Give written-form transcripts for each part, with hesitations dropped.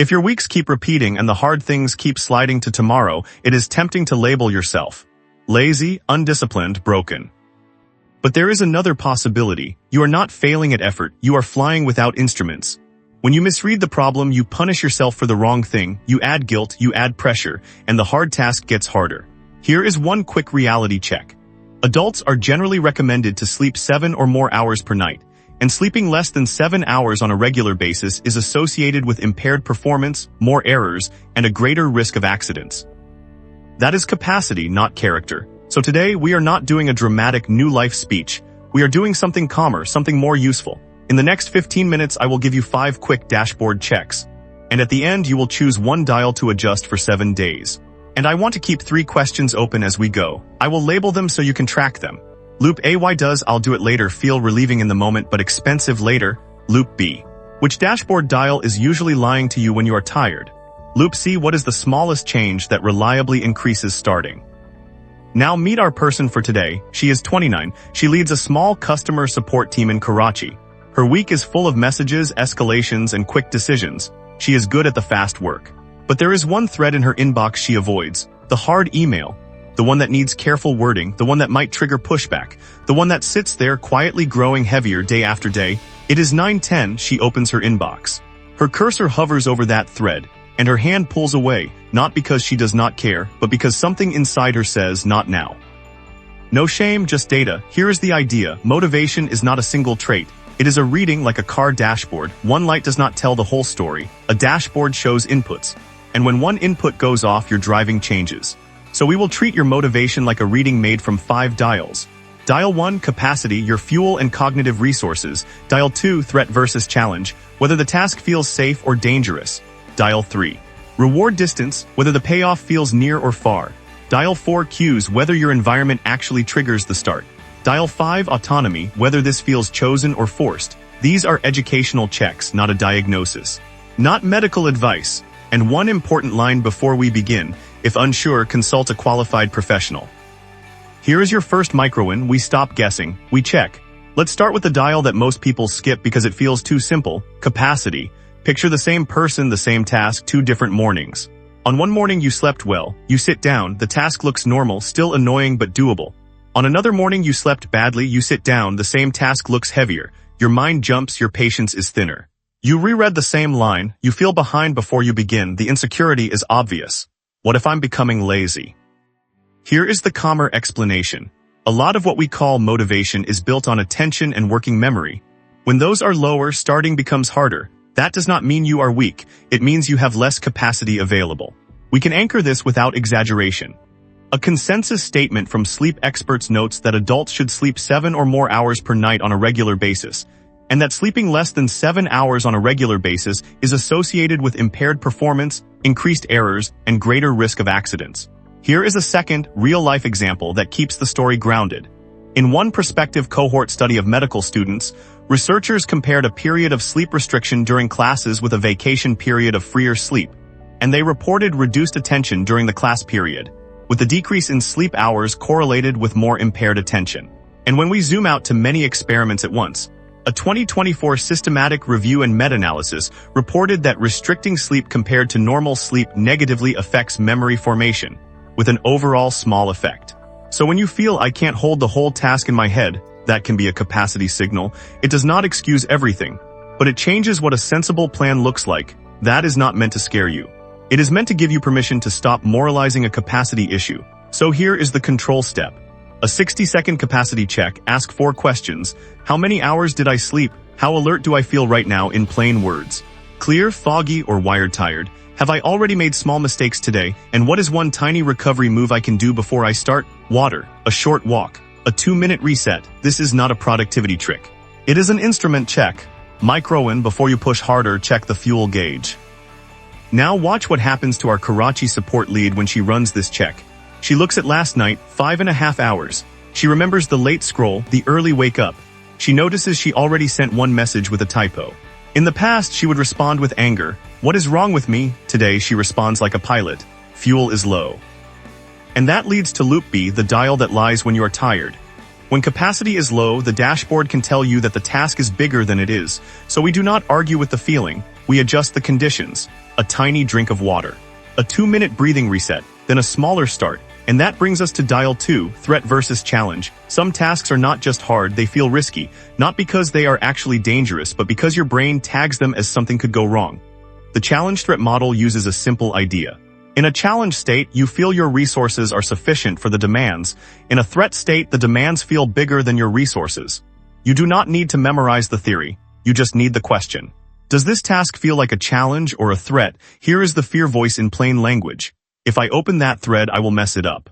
If your weeks keep repeating and the hard things keep sliding to tomorrow, it is tempting to label yourself lazy, undisciplined, broken. But there is another possibility. You are not failing at effort, you are flying without instruments. When you misread the problem, you punish yourself for the wrong thing, you add guilt, you add pressure, and the hard task gets harder. Here is one quick reality check. Adults are generally recommended to sleep 7 or more hours per night, and sleeping less than 7 hours on a regular basis is associated with impaired performance, more errors, and a greater risk of accidents. That is capacity, not character. So today, we are not doing a dramatic new life speech. We are doing something calmer, something more useful. In the next 15 minutes, I will give you 5 quick dashboard checks. And at the end, you will choose one dial to adjust for 7 days. And I want to keep 3 questions open as we go. I will label them so you can track them. Loop A, why does I'll do it later feel relieving in the moment but expensive later? Loop B, which dashboard dial is usually lying to you when you are tired? Loop C, what is the smallest change that reliably increases starting? Now meet our person for today. She is 29. She leads a small customer support team in Karachi. Her week is full of messages, escalations, and quick decisions. She is good at the fast work. But there is one thread in her inbox she avoids, the hard email. The one that needs careful wording, the one that might trigger pushback, the one that sits there quietly growing heavier day after day. It is 9:10, she opens her inbox. Her cursor hovers over that thread, and her hand pulls away, not because she does not care, but because something inside her says, not now. No shame, just data. Here is the idea. Motivation is not a single trait. It is a reading like a car dashboard. One light does not tell the whole story. A dashboard shows inputs. And when one input goes off, your driving changes. So we will treat your motivation like a reading made from 5 dials. Dial 1, capacity, your fuel and cognitive resources. Dial 2, threat versus challenge, whether the task feels safe or dangerous. Dial 3, reward distance, whether the payoff feels near or far. Dial 4, cues, whether your environment actually triggers the start. Dial 5, autonomy, whether this feels chosen or forced. These are educational checks, not a diagnosis. Not medical advice. And one important line before we begin, if unsure, consult a qualified professional. Here is your first micro-win. We stop guessing, we check. Let's start with the dial that most people skip because it feels too simple, capacity. Picture the same person, the same task, 2 different mornings. On one morning you slept well, you sit down, the task looks normal, still annoying but doable. On another morning you slept badly, you sit down, the same task looks heavier, your mind jumps, your patience is thinner. You reread the same line, you feel behind before you begin, the insecurity is obvious. What if I'm becoming lazy? Here is the calmer explanation. A lot of what we call motivation is built on attention and working memory. When those are lower, starting becomes harder. That does not mean you are weak, it means you have less capacity available. We can anchor this without exaggeration. A consensus statement from sleep experts notes that adults should sleep 7 or more hours per night on a regular basis, and that sleeping less than 7 hours on a regular basis is associated with impaired performance, increased errors, and greater risk of accidents. Here is a second, real-life example that keeps the story grounded. In one prospective cohort study of medical students, researchers compared a period of sleep restriction during classes with a vacation period of freer sleep, and they reported reduced attention during the class period, with the decrease in sleep hours correlated with more impaired attention. And when we zoom out to many experiments at once, a 2024 systematic review and meta-analysis reported that restricting sleep compared to normal sleep negatively affects memory formation, with an overall small effect. So when you feel I can't hold the whole task in my head, that can be a capacity signal. It does not excuse everything, but it changes what a sensible plan looks like. That is not meant to scare you. It is meant to give you permission to stop moralizing a capacity issue. So here is the control step. A 60-second capacity check. Ask 4 questions. How many hours did I sleep? How alert do I feel right now, in plain words? Clear, foggy, or wired tired? Have I already made small mistakes today? And what is one tiny recovery move I can do before I start? Water, a short walk, a 2-minute reset. This is not a productivity trick. It is an instrument check. Micro-win. Before you push harder, check the fuel gauge. Now watch what happens to our Karachi support lead when she runs this check. She looks at last night, 5.5 hours. She remembers the late scroll, the early wake up. She notices she already sent one message with a typo. In the past, she would respond with anger. What is wrong with me? Today, she responds like a pilot. Fuel is low. And that leads to loop B, the dial that lies when you are tired. When capacity is low, the dashboard can tell you that the task is bigger than it is, so we do not argue with the feeling, we adjust the conditions. a tiny drink of water. A 2-minute breathing reset, then a smaller start. And that brings us to Dial 2, Threat versus Challenge. Some tasks are not just hard, they feel risky, not because they are actually dangerous, but because your brain tags them as something could go wrong. The challenge threat model uses a simple idea. In a challenge state, you feel your resources are sufficient for the demands. In a threat state, the demands feel bigger than your resources. You do not need to memorize the theory, you just need the question. Does this task feel like a challenge or a threat? Here is the fear voice in plain language. If I open that thread, I will mess it up.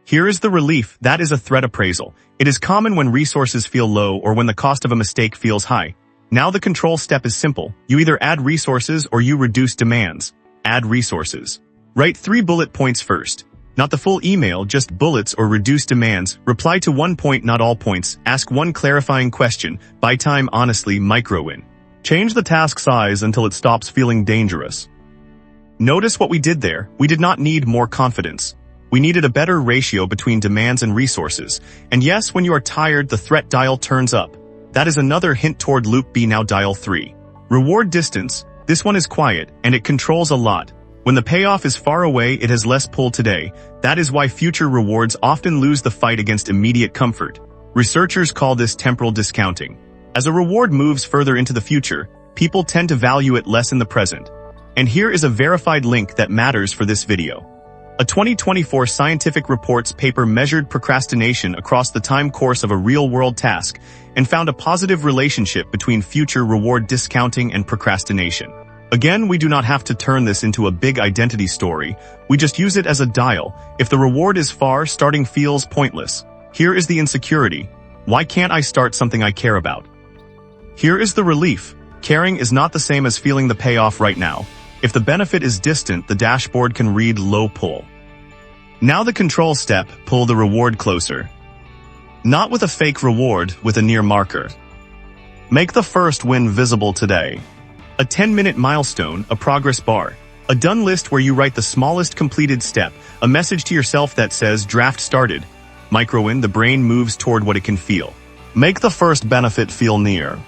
Here is the relief, that is a threat appraisal. It is common when resources feel low or when the cost of a mistake feels high. Now the control step is simple. You either add resources or you reduce demands. Add resources. Write 3 bullet points first. Not the full email, just bullets or reduce demands. Reply to 1 point, not all points. Ask 1 clarifying question. Buy time honestly, micro-win. Change the task size until it stops feeling dangerous. Notice what we did there. We did not need more confidence. We needed a better ratio between demands and resources. And yes, when you are tired, the threat dial turns up. That is another hint toward loop B. Now dial 3. Reward distance. This one is quiet, and it controls a lot. When the payoff is far away, it has less pull today. That is why future rewards often lose the fight against immediate comfort. Researchers call this temporal discounting. As a reward moves further into the future, people tend to value it less in the present. And here is a verified link that matters for this video. A 2024 scientific reports paper measured procrastination across the time course of a real-world task and found a positive relationship between future reward discounting and procrastination. Again, we do not have to turn this into a big identity story. We just use it as a dial. If the reward is far, starting feels pointless. Here is the insecurity. Why can't I start something I care about? Here is the relief. Caring is not the same as feeling the payoff right now. If the benefit is distant, the dashboard can read low pull. Now the control step, pull the reward closer. Not with a fake reward, with a near marker. Make the first win visible today. A 10-minute milestone, a progress bar. A done list where you write the smallest completed step, a message to yourself that says draft started. Micro-win, the brain moves toward what it can feel. Make the first benefit feel near.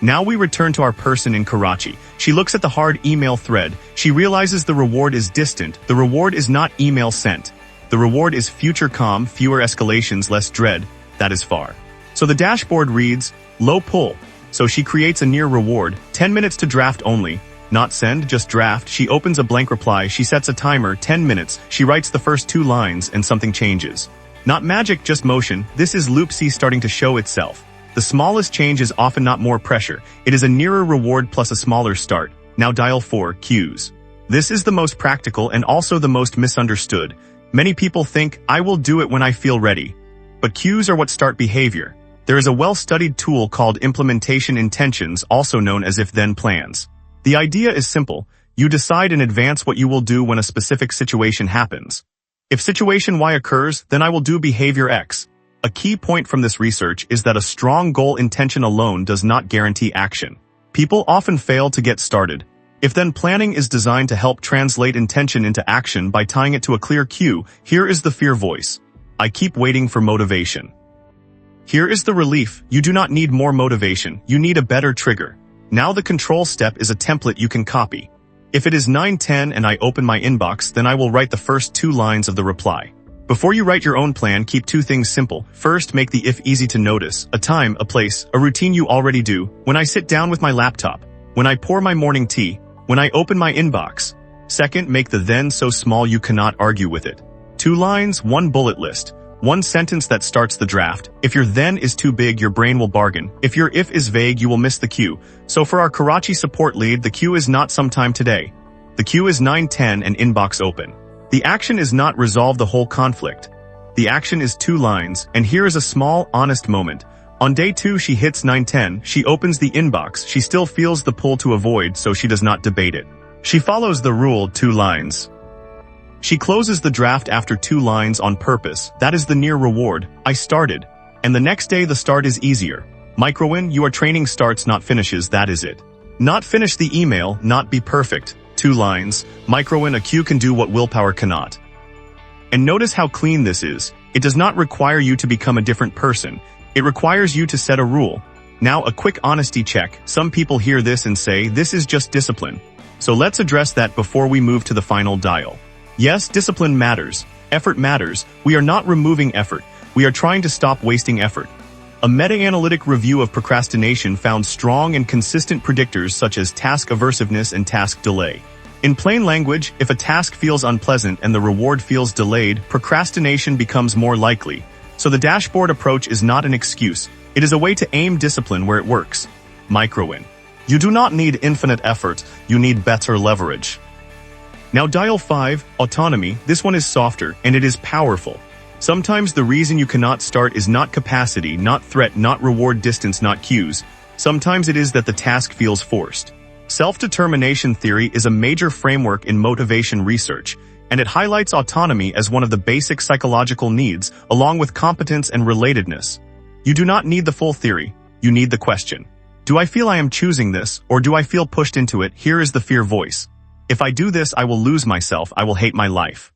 Now we return to our person in Karachi. She looks at the hard email thread. She realizes the reward is distant. The reward is not email sent. The reward is future calm, fewer escalations, less dread. That is far. So the dashboard reads, low pull. So she creates a near reward, 10 minutes to draft only. Not send, just draft. She opens a blank reply. She sets a timer, 10 minutes. She writes the first 2 lines and something changes. Not magic, just motion. This is loop C starting to show itself. The smallest change is often not more pressure. It is a nearer reward plus a smaller start. Now dial 4, cues. This is the most practical and also the most misunderstood. Many people think, I will do it when I feel ready. But cues are what start behavior. There is a well-studied tool called implementation intentions, also known as if-then plans. The idea is simple. You decide in advance what you will do when a specific situation happens. If situation Y occurs, then I will do behavior X. A key point from this research is that a strong goal intention alone does not guarantee action. People often fail to get started. If-then planning is designed to help translate intention into action by tying it to a clear cue. Here is the fear voice. I keep waiting for motivation. Here is the relief. You do not need more motivation. You need a better trigger. Now the control step is a template you can copy. If it is 9:10 and I open my inbox, then I will write the first 2 lines of the reply. Before you write your own plan, keep 2 things simple. First, make the if easy to notice. A time, a place, a routine you already do. When I sit down with my laptop. When I pour my morning tea. When I open my inbox. Second, make the then so small you cannot argue with it. 2 lines, 1 bullet list. 1 sentence that starts the draft. If your then is too big, your brain will bargain. If your if is vague, you will miss the cue. So for our Karachi support lead, the cue is not sometime today. The cue is 9:10 and inbox open. The action is not resolve the whole conflict. The action is 2 lines, and here is a small, honest moment. On day 2, she hits 9:10, she opens the inbox, she still feels the pull to avoid, so she does not debate it. She follows the rule, 2 lines. She closes the draft after 2 lines on purpose. That is the near reward. I started. And the next day the start is easier. Micro-win, you are training starts, not finishes, that is it. Not finish the email, not be perfect. 2 lines. Micro-win, a cue can do what willpower cannot. And notice how clean this is. It does not require you to become a different person. It requires you to set a rule. Now a quick honesty check. Some people hear this and say, this is just discipline. So let's address that before we move to the final dial. Yes, discipline matters. Effort matters. We are not removing effort. We are trying to stop wasting effort. A meta-analytic review of procrastination found strong and consistent predictors such as task aversiveness and task delay. In plain language, if a task feels unpleasant and the reward feels delayed, procrastination becomes more likely. So the dashboard approach is not an excuse. It is a way to aim discipline where it works. Micro-win. You do not need infinite effort, you need better leverage. Now dial 5, autonomy. This one is softer, and it is powerful. Sometimes the reason you cannot start is not capacity, not threat, not reward distance, not cues. Sometimes it is that the task feels forced. Self-determination theory is a major framework in motivation research, and it highlights autonomy as one of the basic psychological needs, along with competence and relatedness. You do not need the full theory, you need the question. Do I feel I am choosing this, or do I feel pushed into it? Here is the fear voice. If I do this, I will lose myself, I will hate my life.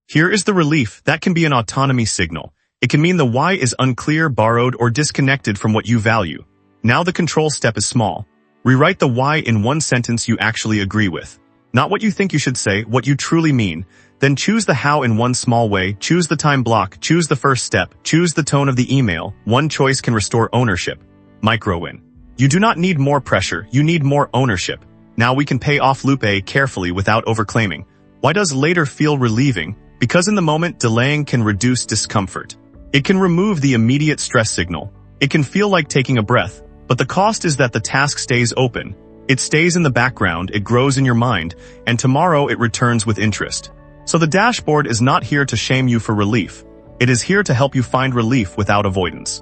Here is the relief. That can be an autonomy signal. It can mean the why is unclear, borrowed, or disconnected from what you value. Now the control step is small. Rewrite the why in one sentence you actually agree with. Not what you think you should say, what you truly mean. Then choose the how in one small way, choose the time block, choose the first step, choose the tone of the email. One choice can restore ownership. Micro-win. You do not need more pressure, you need more ownership. Now we can pay off loop A carefully without overclaiming. Why does later feel relieving? Because in the moment, delaying can reduce discomfort. It can remove the immediate stress signal. It can feel like taking a breath. But the cost is that the task stays open. It stays in the background, it grows in your mind, and tomorrow it returns with interest. So the dashboard is not here to shame you for relief. It is here to help you find relief without avoidance.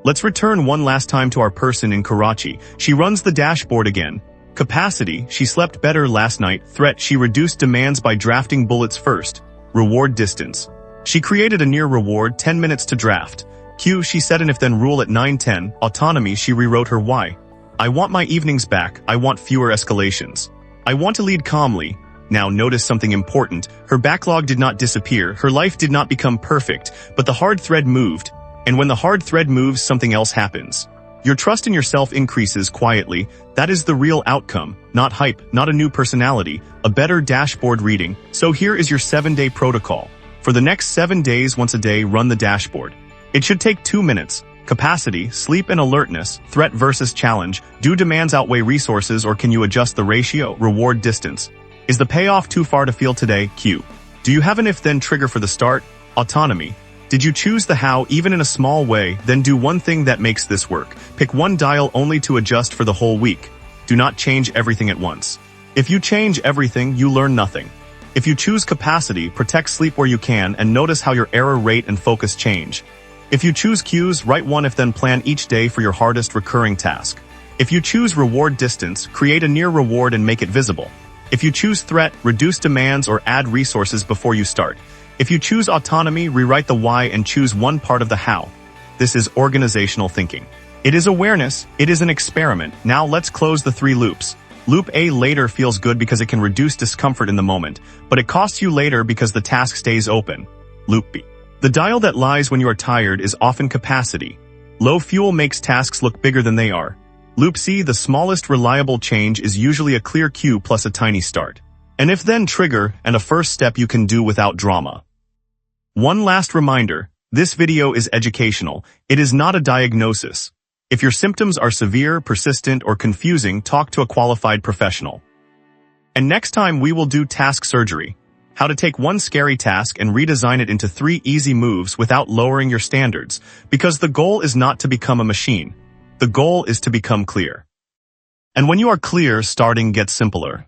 Let's return one last time to our person in Karachi. She runs the dashboard again. Capacity, she slept better last night. Threat, she reduced demands by drafting bullets first. Reward distance. She created a near reward, 10 minutes to draft. Q, she set an if-then rule at 9:10. Autonomy, she rewrote her why. I want my evenings back, I want fewer escalations. I want to lead calmly. Now notice something important. Her backlog did not disappear, her life did not become perfect, but the hard thread moved. And when the hard thread moves, something else happens. Your trust in yourself increases quietly. That is the real outcome. Not hype, not a new personality, a better dashboard reading. So here is your 7-day protocol. For the next 7 days, once a day, run the dashboard. It should take 2 minutes. Capacity, sleep and alertness, threat versus challenge. Do demands outweigh resources or can you adjust the ratio? Reward distance. Is the payoff too far to feel today? Q. Do you have an if-then trigger for the start? Autonomy. Did you choose the how even in a small way? Then do one thing that makes this work. Pick one dial only to adjust for the whole week. Do not change everything at once. If you change everything, you learn nothing. If you choose capacity, protect sleep where you can and notice how your error rate and focus change. If you choose cues, write one if-then plan each day for your hardest recurring task. If you choose reward distance, create a near reward and make it visible. If you choose threat, reduce demands or add resources before you start. If you choose autonomy, rewrite the why and choose one part of the how. This is organizational thinking. It is awareness, it is an experiment. Now let's close the 3 loops. Loop A, later, feels good because it can reduce discomfort in the moment, but it costs you later because the task stays open. Loop B. The dial that lies when you are tired is often capacity. Low fuel makes tasks look bigger than they are. Loop C, the smallest reliable change is usually a clear cue plus a tiny start. An if-then trigger and a first step you can do without drama. One last reminder, this video is educational. It is not a diagnosis. If your symptoms are severe, persistent, or confusing, talk to a qualified professional. And next time we will do task surgery. How to take one scary task and redesign it into 3 easy moves without lowering your standards, because the goal is not to become a machine. The goal is to become clear. And when you are clear, starting gets simpler.